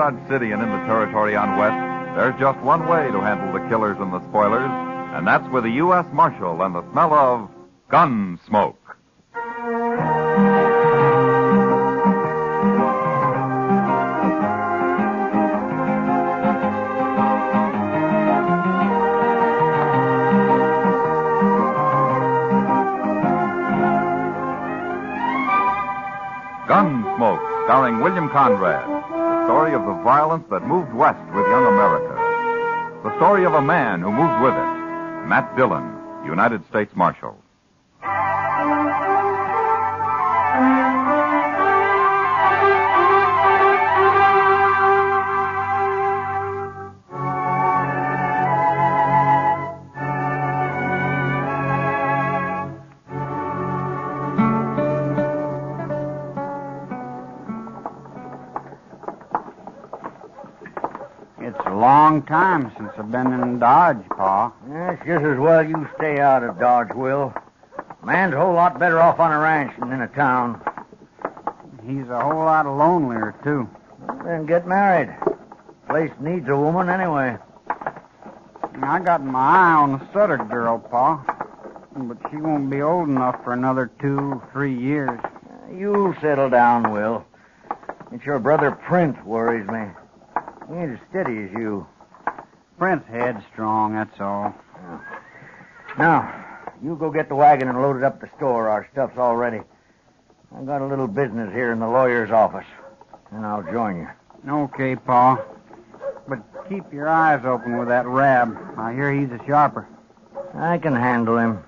Dodge City and in the territory on West, there's just one way to handle the killers and the spoilers, and that's with a U.S. Marshal and the smell of Gunsmoke. Gunsmoke, starring William Conrad. The story of the violence that moved west with young America. The story of a man who moved with it. Matt Dillon, United States Marshal. It's a long time since I've been in Dodge, Pa. It's just as well you stay out of Dodge, Will. Man's a whole lot better off on a ranch than in a town. He's a whole lot lonelier, too. Well, then get married. Place needs a woman anyway. I got my eye on the Sutter girl, Pa. But she won't be old enough for another 2-3 years. You'll settle down, Will. It's your brother Prince worries me. He ain't as steady as you. Prince headstrong, that's all. Now, you go get the wagon and load it up at the store. Our stuff's all ready. I've got a little business here in the lawyer's office, and I'll join you. Okay, Pa. But keep your eyes open with that Rab. I hear he's a sharper. I can handle him.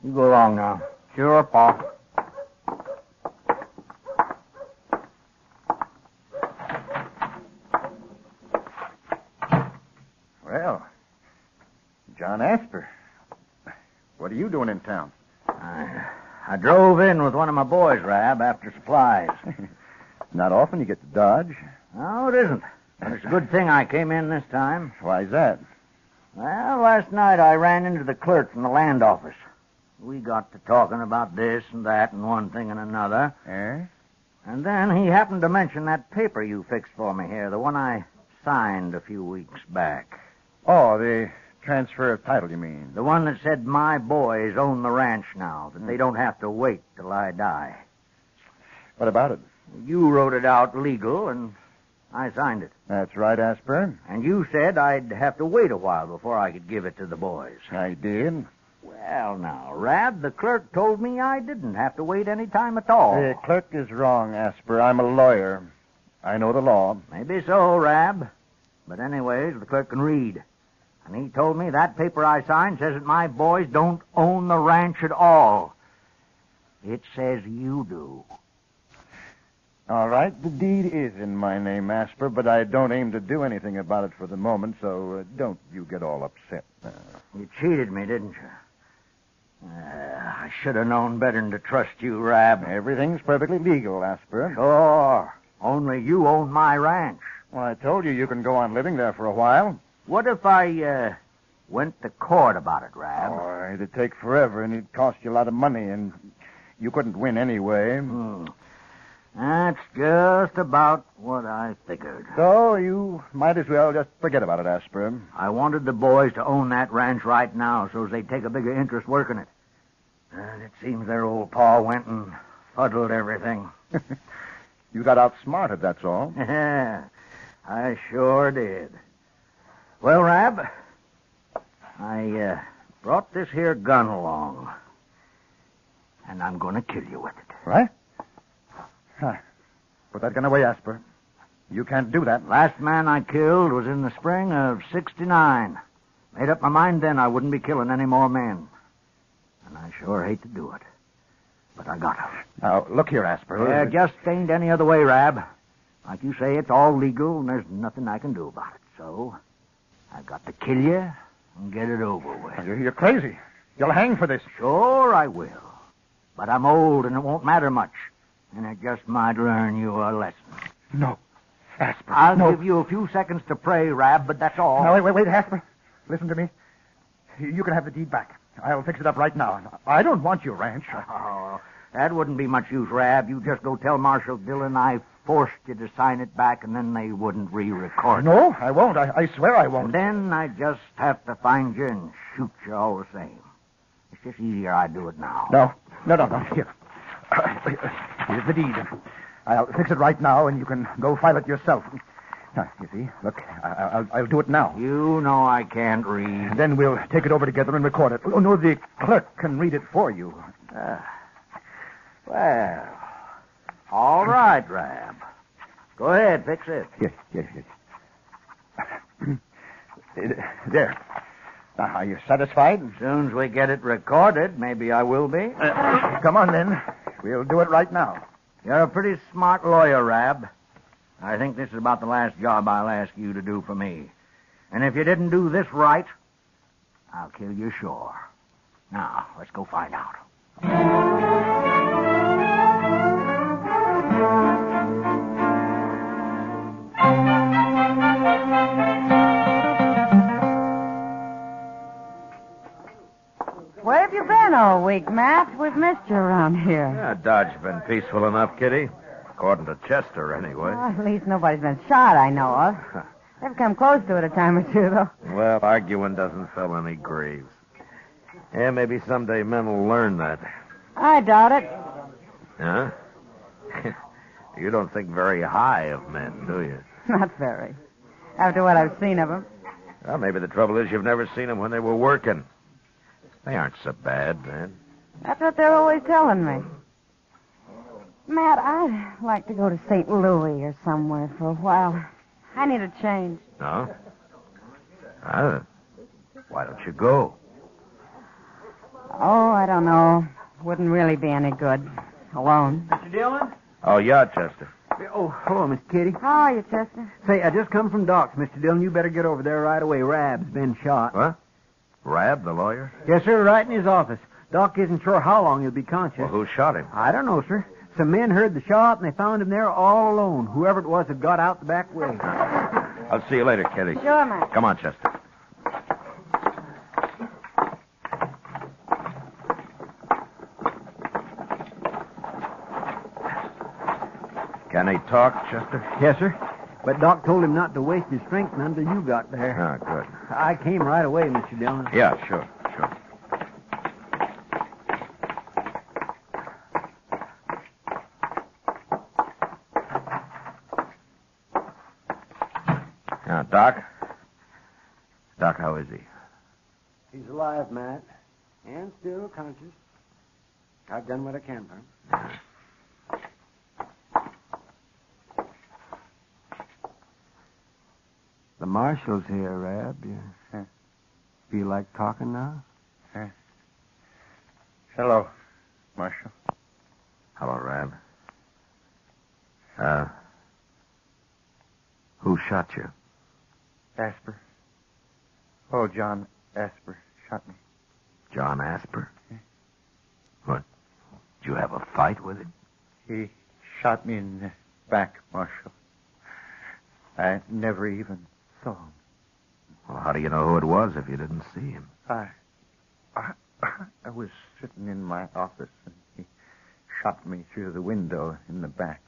You go along now. Sure, Pa. Well, John Asper, what are you doing in town? I drove in with one of my boys, Rab, after supplies. Not often you get to Dodge. No, it isn't. But it's a good thing I came in this time. Why's that? Well, last night I ran into the clerk from the land office. We got to talking about this and that and one thing and another. Eh? And then he happened to mention that paper you fixed for me here, the one I signed a few weeks back. Oh, the transfer of title, you mean? The one that said my boys own the ranch now, that they don't have to wait till I die. What about it? You wrote it out legal, and I signed it. That's right, Asper. And you said I'd have to wait a while before I could give it to the boys. I did. Well, now, Rab, the clerk told me I didn't have to wait any time at all. The clerk is wrong, Asper. I'm a lawyer. I know the law. Maybe so, Rab. But anyways, the clerk can read. And he told me that paper I signed says that my boys don't own the ranch at all. It says you do. All right, the deed is in my name, Asper, but I don't aim to do anything about it for the moment, so don't you get all upset. You cheated me, didn't you? I should have known better than to trust you, Rab. Everything's perfectly legal, Asper. Sure. Only you own my ranch. Well, I told you can go on living there for a while. What if I, went to court about it, Rab? Oh, it'd take forever, and it'd cost you a lot of money, and you couldn't win anyway. That's just about what I figured. So you might as well just forget about it, Asper. I wanted the boys to own that ranch right now so they'd take a bigger interest working it. And it seems their old pa went and fuddled everything. You got outsmarted, that's all. Yeah, I sure did. Well, Rab, I brought this here gun along, and I'm going to kill you with it. What? Huh. Put that gun away, Asper. You can't do that. Last man I killed was in the spring of '69. Made up my mind then I wouldn't be killing any more men. And I sure hate to do it. But I got to. Now, look here, Asper. There just ain't any other way, Rab. Like you say, it's all legal, and there's nothing I can do about it. So, I've got to kill you and get it over with. You're crazy. You'll hang for this. Sure I will. But I'm old, and it won't matter much. And it just might learn you a lesson. No. Asper, I'll no. give you a few seconds to pray, Rab, but that's all. No, wait, Asper. Listen to me. You can have the deed back. I'll fix it up right now. I don't want your ranch. Oh, that wouldn't be much use, Rab. You just go tell Marshal Dillon I forced you to sign it back, and then they wouldn't re-record it. No, I won't. I swear I won't. And then I just have to find you and shoot you all the same. It's just easier I do it now. No. Here. Here's the deed. I'll fix it right now, and you can go file it yourself. Now, you see, look, I'll do it now. You know I can't read. Then we'll take it over together and record it. Oh, no, the clerk can read it for you. Well, all right, Rab. Go ahead, fix it. Yes. There. Now, are you satisfied? As soon as we get it recorded, maybe I will be. Come on, then. We'll do it right now. You're a pretty smart lawyer, Rab. I think this is about the last job I'll ask you to do for me. And if you didn't do this right, I'll kill you sure. Now, let's go find out. Where have you been all week, Matt? We've missed you around here. Yeah, Dodge's been peaceful enough, Kitty. According to Chester, anyway. Well, at least nobody's been shot, I know of. They've come close to it a time or two, though. Well, arguing doesn't fill any graves. Yeah, maybe someday men will learn that. I doubt it. Huh? You don't think very high of men, do you? Not very. After what I've seen of them. Well, maybe the trouble is you've never seen them when they were working. They aren't so bad, man. That's what they're always telling me. Matt, I'd like to go to St. Louis or somewhere for a while. I need a change. No? Why don't you go? Oh, I don't know. Wouldn't really be any good. Alone. Mr. Dillon? Oh, yeah, Chester. Oh, hello, Miss Kitty. How are you, Chester? Say, I just come from Doc's, Mr. Dillon. You better get over there right away. Rab's been shot. What? Rab, the lawyer? Yes, sir, right in his office. Doc isn't sure how long he'll be conscious. Well, who shot him? I don't know, sir. Some men heard the shot, and they found him there all alone. Whoever it was had got out the back way. I'll see you later, Kitty. Sure, Matt. Come on, Chester. Can he talk, Chester? Yes, sir. But Doc told him not to waste his strength until you got there. Oh, good. I came right away, Mr. Dillon. Yeah, sure. Now, Doc, how is he? He's alive, Matt, and still conscious. I've done what I can for him. The marshal's here, Rab. You feel like talking now? Hello, Marshal. Hello, Rab. Who shot you? Asper. Oh, John Asper shot me. John Asper? What? Did you have a fight with him? He shot me in the back, Marshal. I never even saw him. Well, how do you know who it was if you didn't see him? I was sitting in my office, and he shot me through the window in the back.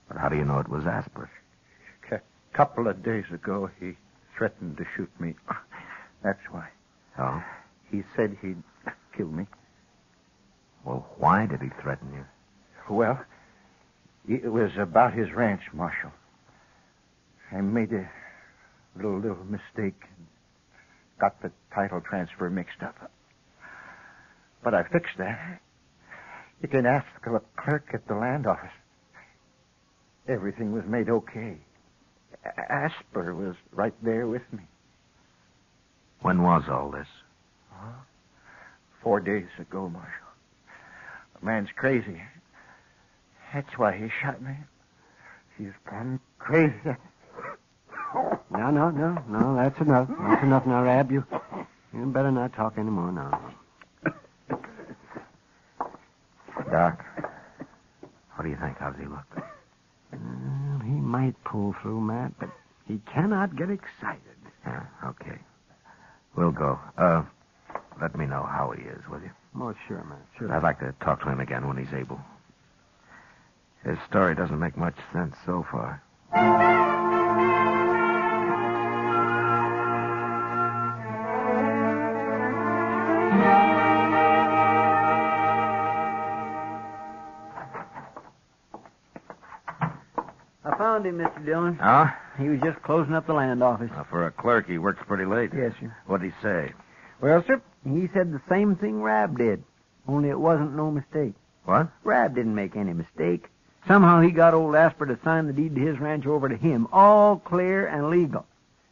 But how do you know it was Asper? A couple of days ago, he threatened to shoot me. That's why. Oh? He said he'd kill me. Well, why did he threaten you? Well, it was about his ranch, Marshal. I made a little mistake and got the title transfer mixed up. But I fixed that. You can ask the clerk at the land office. Everything was made okay. Asper was right there with me. When was all this? 4 days ago, Marshal. The man's crazy. That's why he shot me. He's plumb crazy. No, that's enough. That's enough now, Rab. You better not talk anymore now. Doc, what do you think? How does he look? He might pull through, Matt, but he cannot get excited. Yeah, okay. We'll go. Let me know how he is, will you? Oh, sure, Matt, sure. I'd like to talk to him again when he's able. His story doesn't make much sense so far. I found him, Mr. Dillon. Oh? He was just closing up the land office. For a clerk, he works pretty late. Yes, sir. What'd he say? Well, sir, he said the same thing Rab did, only it wasn't no mistake. What? Rab didn't make any mistake. Somehow he got old Asper to sign the deed to his ranch over to him, all clear and legal.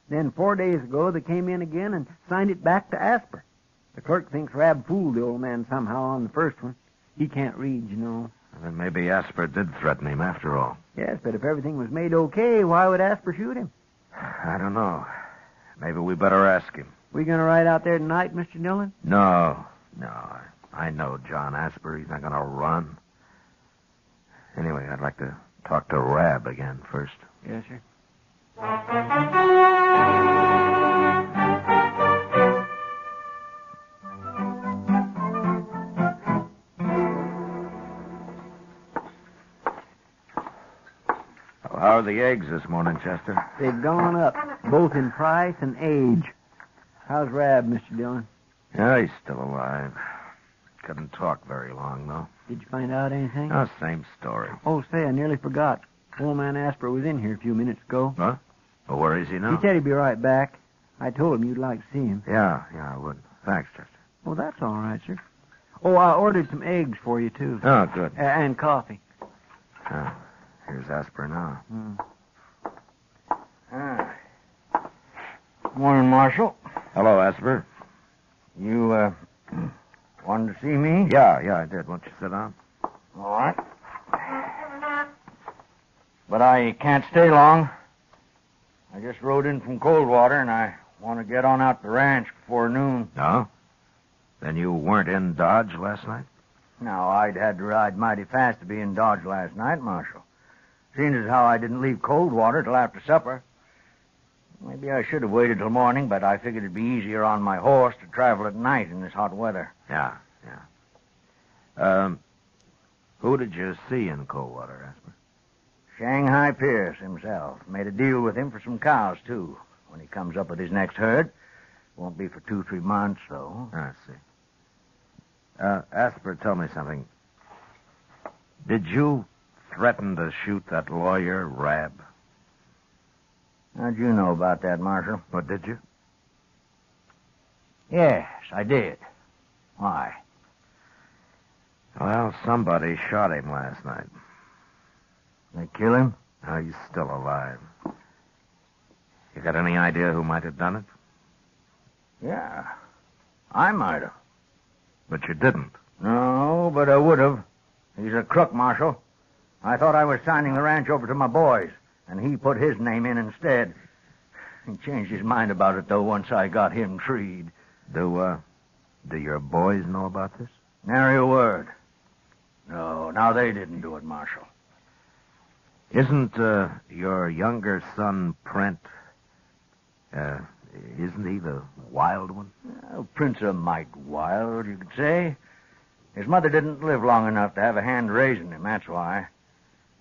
Then 4 days ago, they came in again and signed it back to Asper. The clerk thinks Rab fooled the old man somehow on the first one. He can't read, you know. Then maybe Asper did threaten him after all. Yes, but if everything was made okay, why would Asper shoot him? I don't know. Maybe we better ask him. We going to ride out there tonight, Mr. Dillon? No. I know John Asper. He's not going to run. Anyway, I'd like to talk to Rab again first. Yes, sir. Well, how are the eggs this morning, Chester? They've gone up, both in price and age. How's Rab, Mr. Dillon? Yeah, he's still alive. Couldn't talk very long, though. Did you find out anything? No, same story. Oh, say, I nearly forgot. Old man Asper was in here a few minutes ago. Huh? Well, where is he now? He said he'd be right back. I told him you'd like to see him. Yeah, I would. Thanks, Chester. Oh, that's all right, sir. Oh, I ordered some eggs for you, too. Oh, good. And coffee. Here's Asper now. Morning, Marshal. Hello, Asper. You, wanted to see me? Yeah, I did. Won't you sit down? All right. But I can't stay long. I just rode in from Coldwater, and I want to get on out the ranch before noon. No? Then you weren't in Dodge last night? Now, I'd had to ride mighty fast to be in Dodge last night, Marshal. Seeing as how I didn't leave Coldwater till after supper. Maybe I should have waited till morning, but I figured it'd be easier on my horse to travel at night in this hot weather. Yeah. Who did you see in Coldwater, Asper? Shanghai Pierce himself. Made a deal with him for some cows, too, when he comes up with his next herd. Won't be for 2-3 months, though. I see. Asper, tell me something. Did you threaten to shoot that lawyer, Rab? How'd you know about that, Marshal? What, did you? Yes, I did. Why? Well, somebody shot him last night. They kill him? Now he's still alive. You got any idea who might have done it? Yeah. I might have. But you didn't. No, but I would have. He's a crook, Marshal. I thought I was signing the ranch over to my boys, and he put his name in instead. He changed his mind about it, though, once I got him treed. Do your boys know about this? Nary a word. No, now they didn't do it, Marshal. Isn't your younger son, Prent, isn't he the wild one? Well, Prince a mite wild, you could say. His mother didn't live long enough to have a hand raising him, that's why.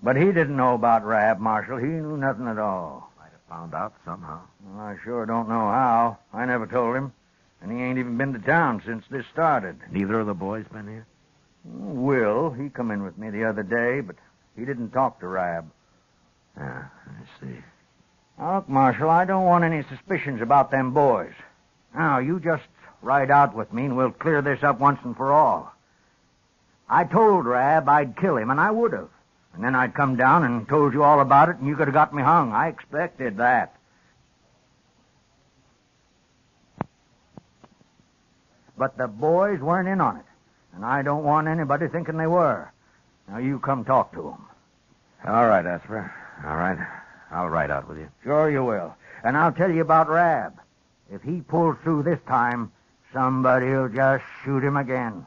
But he didn't know about Rab, Marshal. He knew nothing at all. Might have found out somehow. Well, I sure don't know how. I never told him. And he ain't even been to town since this started. Neither of the boys been here? Will, he come in with me the other day, but he didn't talk to Rab. Yeah, I see. Now, look, Marshal, I don't want any suspicions about them boys. Now, you just ride out with me and we'll clear this up once and for all. I told Rab I'd kill him, and I would have. And then I'd come down and told you all about it, and you could have got me hung. I expected that. But the boys weren't in on it, and I don't want anybody thinking they were. Now, you come talk to them. All right, Asper. All right. I'll ride out with you. Sure you will. And I'll tell you about Rab. If he pulls through this time, somebody'll just shoot him again.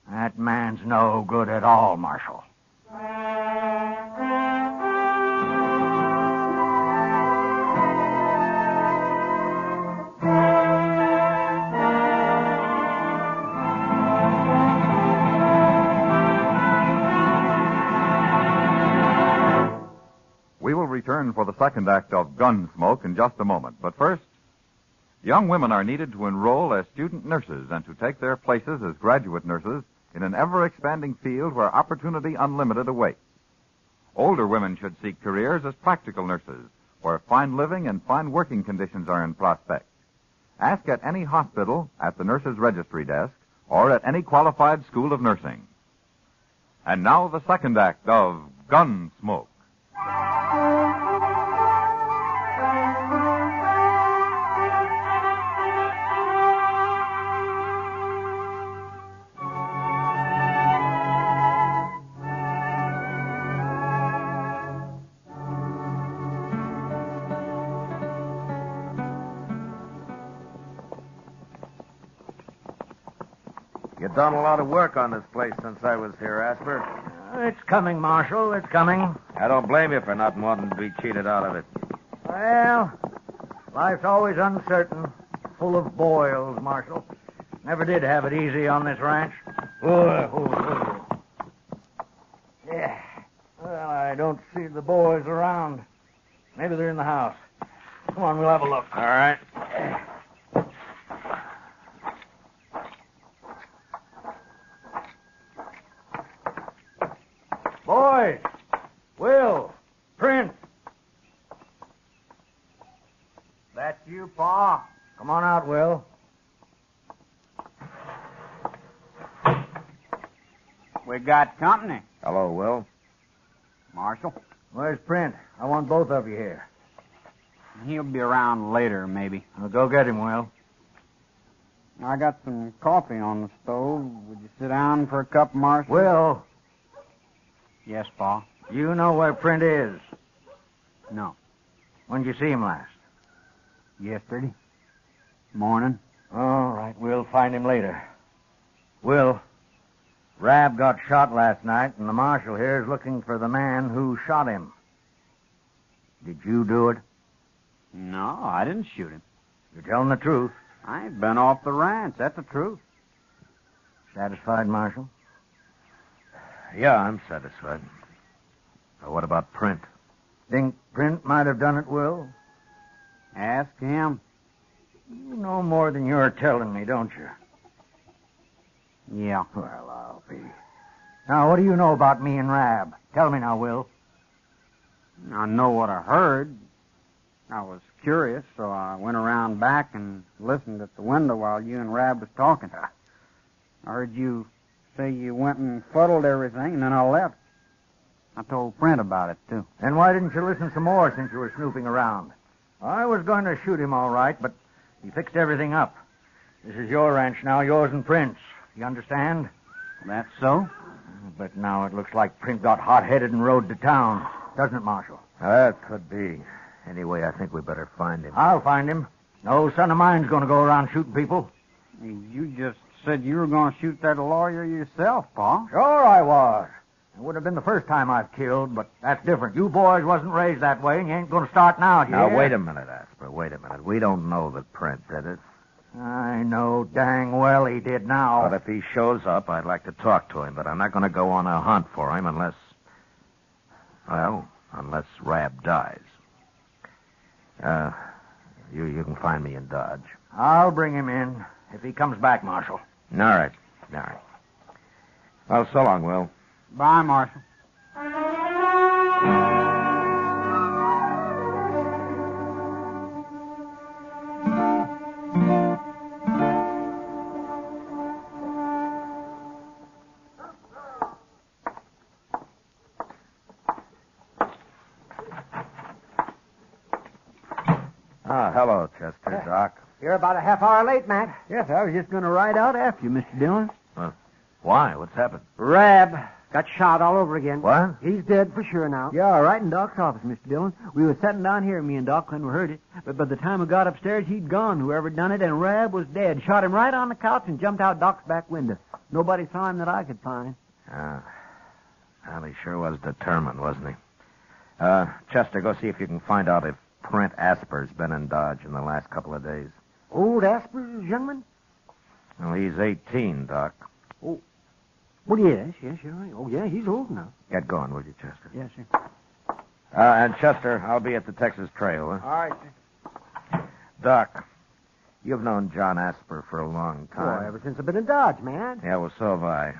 That man's no good at all, Marshal. for the second act of Gunsmoke in just a moment. But first, young women are needed to enroll as student nurses and to take their places as graduate nurses in an ever-expanding field where opportunity unlimited awaits. Older women should seek careers as practical nurses, where fine living and fine working conditions are in prospect. Ask at any hospital, at the nurse's registry desk, or at any qualified school of nursing. And now the second act of Gunsmoke. You've done a lot of work on this place since I was here, Asper. It's coming, Marshal. It's coming. I don't blame you for not wanting to be cheated out of it. Well, life's always uncertain, full of boils, Marshal. Never did have it easy on this ranch. Yeah. Well, I don't see the boys around. Maybe they're in the house. Come on, we'll have a look. All right. Boys! Will! Prince! That's you, Pa. Come on out, Will. We got company. Hello, Will. Marshal, Where's Prince? I want both of you here. he'll be around later, maybe. Well, go get him, Will. I got some coffee on the stove. Would you sit down for a cup, Marshal? Will, Yes, Pa. you know where Prince is. No. When did you see him last? Yesterday. Morning. All right, we'll find him later. Will, Rab got shot last night, and the marshal here is looking for the man who shot him. Did you do it? No, I didn't shoot him. You're telling the truth. I ain't been off the ranch. That's the truth. Satisfied, Marshal? Yeah, I'm satisfied. Now, what about Print? Think Print might have done it, Will? Ask him. You know more than you're telling me, don't you? Yeah. Well, I'll be. Now, what do you know about me and Rab? Tell me now, Will. I know what I heard. I was curious, so I went around back and listened at the window while you and Rab was talking. I heard you say you went and fuddled everything, and then I left. I told Brent about it, too. Then why didn't you listen some more since you were snooping around? I was going to shoot him all right, but he fixed everything up. This is your ranch now, yours and Print's. You understand? That's so? But now it looks like Print got hot-headed and rode to town. Doesn't it, Marshal? That could be. Anyway, I think we better find him. I'll find him. No son of mine's going to go around shooting people. You just said you were going to shoot that lawyer yourself, Pa. Sure I was. It would have been the first time I've killed, but that's different. You boys wasn't raised that way, and you ain't going to start now, do you? Now, wait a minute, Asper. Wait a minute. We don't know that Print did it. I know dang well he did now. But if he shows up, I'd like to talk to him, but I'm not going to go on a hunt for him unless Rab dies. You can find me in Dodge. I'll bring him in if he comes back, Marshal. All right. Well, so long, Will. Bye, Marshal. Hello, Chester, Doc. You're about a half hour late, Matt. Yes, I was just going to ride out after you, Mr. Dillon. Why? What's happened? Rab got shot all over again. What? He's dead for sure now. Yeah, right in Doc's office, Mr. Dillon. We was sitting down here, me and Doc, when we heard it. But by the time we got upstairs, he'd gone, whoever done it, and Rab was dead. Shot him right on the couch and jumped out Doc's back window. Nobody saw him that I could find. Well, he sure was determined, wasn't he? Chester, go see if you can find out if Print Asper's been in Dodge in the last couple of days. Old Asper, youngman? Well, he's 18, Doc. Oh, well, yes, you're right. Oh, yeah, he's old now. Get going, will you, Chester? Yes, sir. And Chester, I'll be at the Texas Trail. Huh? All right. Doc, you've known John Asper for a long time. Boy, ever since I've been in Dodge, man. Yeah, well, so have I.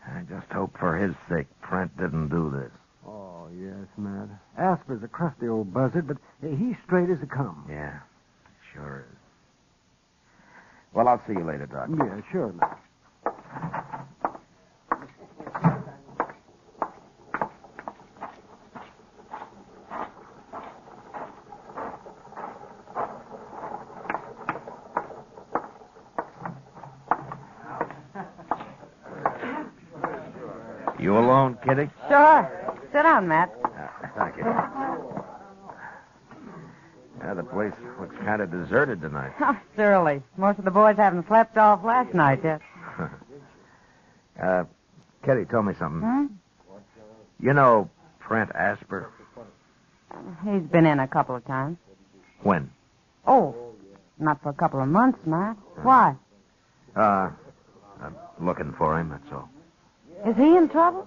I just hope for his sake Prent didn't do this. Oh, yes, Matt. Asper's a crusty old buzzard, but he's straight as they come. Yeah, sure is. Well, I'll see you later, Doc. Yeah, sure, Matt. You alone, Kitty? Sure. Sit down, Matt. Thank you. Yeah, the place looks kind of deserted tonight. Oh, surely. Most of the boys haven't slept off last night yet. Kitty, tell me something. Hmm? You know Prent Asper? He's been in a couple of times. When? Oh, not for a couple of months, Matt. Why? I'm looking for him, that's all. Is he in trouble?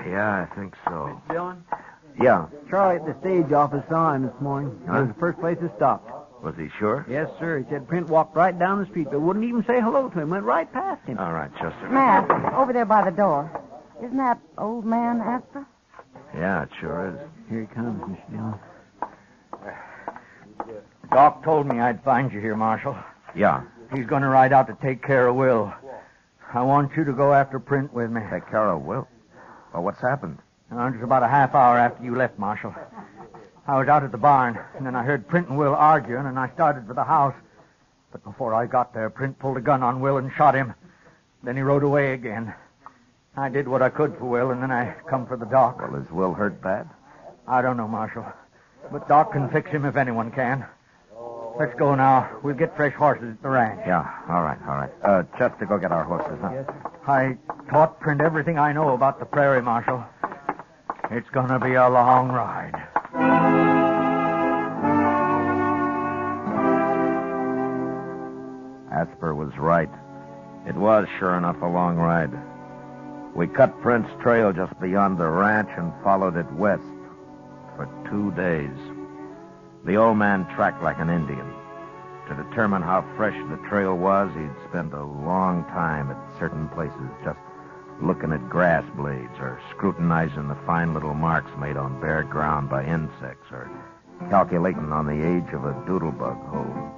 Yeah, I think so. Dylan? Yeah. Charlie at the stage office saw him this morning. It was the first place he stopped. Was he sure? Yes, sir. He said Print walked right down the street, but wouldn't even say hello to him. Went right past him. All right, Chester. Matt, over there by the door. Isn't that old man Asper? Yeah, it sure is. Here he comes, Mr. Dillon. Doc told me I'd find you here, Marshal. Yeah. He's going to ride out to take care of Will. I want you to go after Print with me. Take care of Will. Well, what's happened? Just about a half hour after you left, Marshal. I was out at the barn, and then I heard Print and Will arguing, and I started for the house. But before I got there, Print pulled a gun on Will and shot him. Then he rode away again. I did what I could for Will, and then I come for the doc. Well, is Will hurt bad? I don't know, Marshal. But Doc can fix him if anyone can. Let's go now. We'll get fresh horses at the ranch. Yeah, all right. Chester, go get our horses, huh? Yes, sir. I taught Print everything I know about the prairie, Marshal. It's going to be a long ride. Asper was right. It was, sure enough, a long ride. We cut Print's trail just beyond the ranch and followed it west for 2 days. The old man tracked like an Indian. To determine how fresh the trail was, he'd spend a long time at certain places just looking at grass blades or scrutinizing the fine little marks made on bare ground by insects or calculating on the age of a doodlebug hole.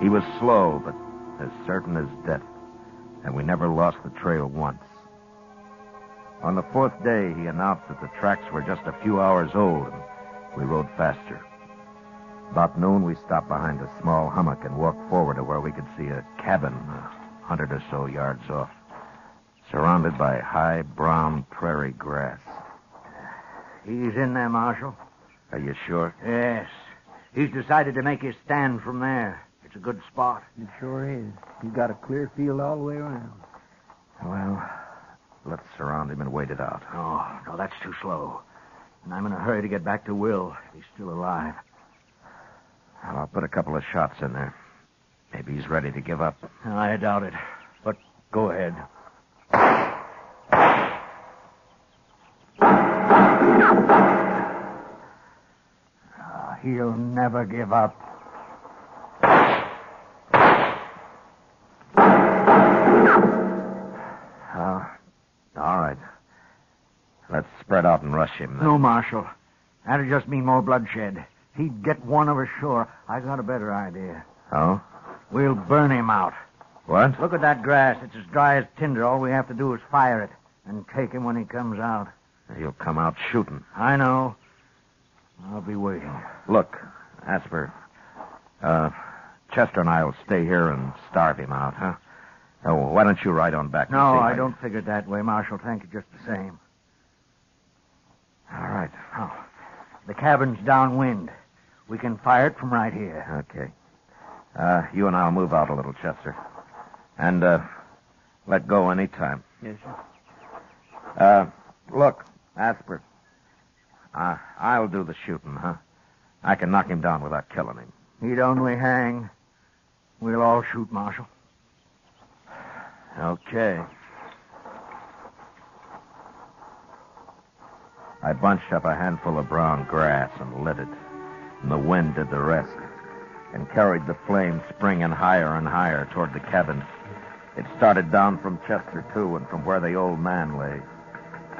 He was slow, but as certain as death, and we never lost the trail once. On the 4th day, he announced that the tracks were just a few hours old, and we rode faster. About noon, we stopped behind a small hummock and walked forward to where we could see a cabin 100 or so yards off, surrounded by high brown prairie grass. He's in there, Marshal. Are you sure? Yes. He's decided to make his stand from there. It's a good spot. It sure is. He's got a clear field all the way around. Well, let's surround him and wait it out. Oh, no, that's too slow. And I'm in a hurry to get back to Will, if he's still alive. Well, I'll put a couple of shots in there. Maybe he's ready to give up. I doubt it. But go ahead. He'll never give up. All right. Let's spread out and rush him. Then. No, Marshal. That'd just mean more bloodshed. He'd get one of us sure. I got a better idea. Oh? We'll burn him out. What? Look at that grass. It's as dry as tinder. All we have to do is fire it and take him when he comes out. He'll come out shooting. I know. I'll be waiting. Look, Asper, Chester and I will stay here and starve him out, huh? Oh, why don't you ride on back? and No, see if I don't figure it that way, Marshal. Thank you just the same. All right. Oh, the cabin's downwind. We can fire it from right here. Okay. You and I'll move out a little, Chester. And, let go any time. Yes, sir. Look, Asper. I'll do the shooting, huh? I can knock him down without killing him. He'd only hang. We'll all shoot, Marshal. Okay. I bunched up a handful of brown grass and lit it, and the wind did the rest, and carried the flame springing higher and higher toward the cabin. It started down from Chester, too, and from where the old man lay.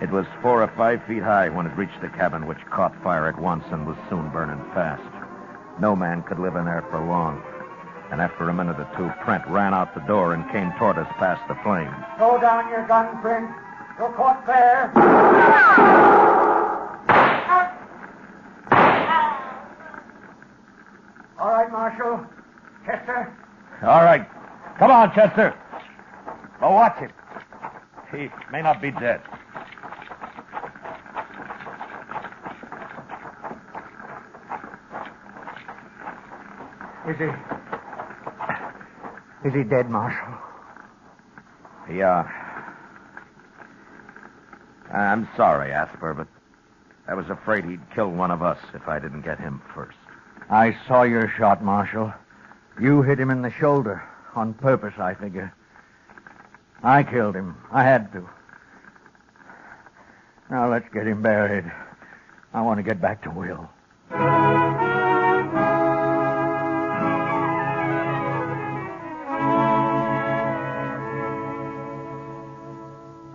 It was 4 or 5 feet high when it reached the cabin, which caught fire at once and was soon burning fast. No man could live in there for long. And after a minute or two, Prent ran out the door and came toward us past the flames. Throw down your gun, Prince. You're caught fair. All right, Marshal. Chester. All right. Come on, Chester. Go watch him. He may not be dead. Is he dead, Marshal? Yeah. I'm sorry, Asper, but I was afraid he'd kill one of us if I didn't get him first. I saw your shot, Marshal. You hit him in the shoulder. On purpose, I figure. I killed him. I had to. Now let's get him buried. I want to get back to Will.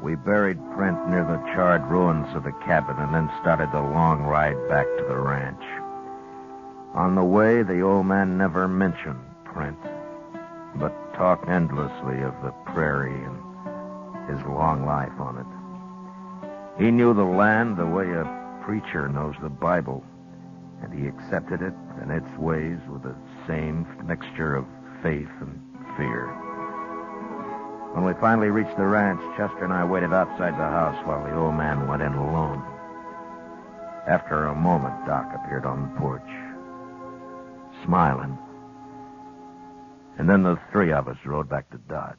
We buried Prent near the charred ruins of the cabin and then started the long ride back to the ranch. On the way, the old man never mentioned Prent, but talked endlessly of the prairie and his long life on it. He knew the land the way a preacher knows the Bible, and he accepted it and its ways with the same mixture of faith and fear. When we finally reached the ranch, Chester and I waited outside the house while the old man went in alone. After a moment, Doc appeared on the porch, smiling. And then the three of us rode back to Dodge.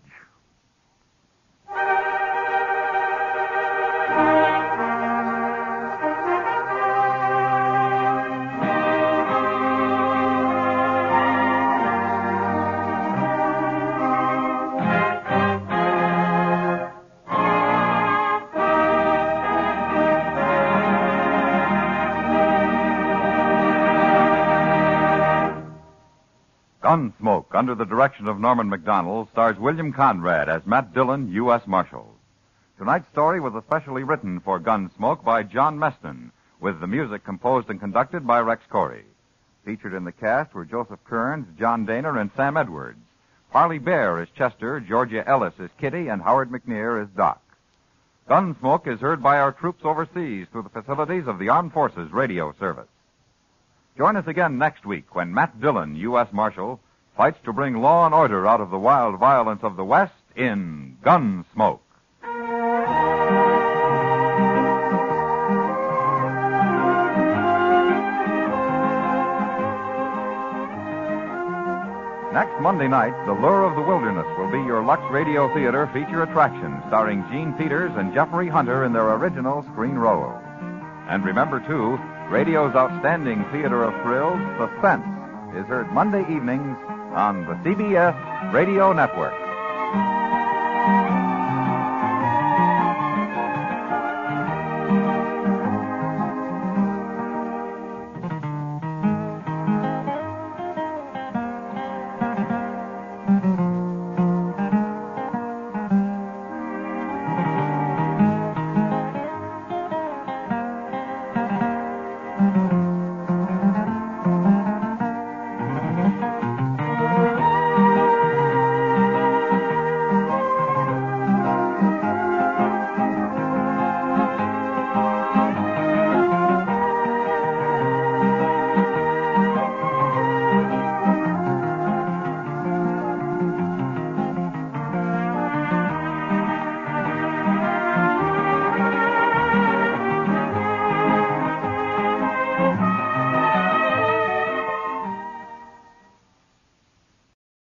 Gunsmoke, under the direction of Norman MacDonald, stars William Conrad as Matt Dillon, U.S. Marshal. Tonight's story was especially written for Gunsmoke by John Meston, with the music composed and conducted by Rex Corey. Featured in the cast were Joseph Kearns, John Daner, and Sam Edwards. Parley Bear is Chester, Georgia Ellis is Kitty, and Howard McNear is Doc. Gunsmoke is heard by our troops overseas through the facilities of the Armed Forces Radio Service. Join us again next week when Matt Dillon, U.S. Marshal, fights to bring law and order out of the wild violence of the West in Gunsmoke. Next Monday night, The Lure of the Wilderness will be your Lux Radio Theater feature attraction, starring Gene Peters and Jeffrey Hunter in their original screen roles. And remember, too, radio's outstanding theater of thrills, Suspense, is heard Monday evenings on the CBS Radio Network.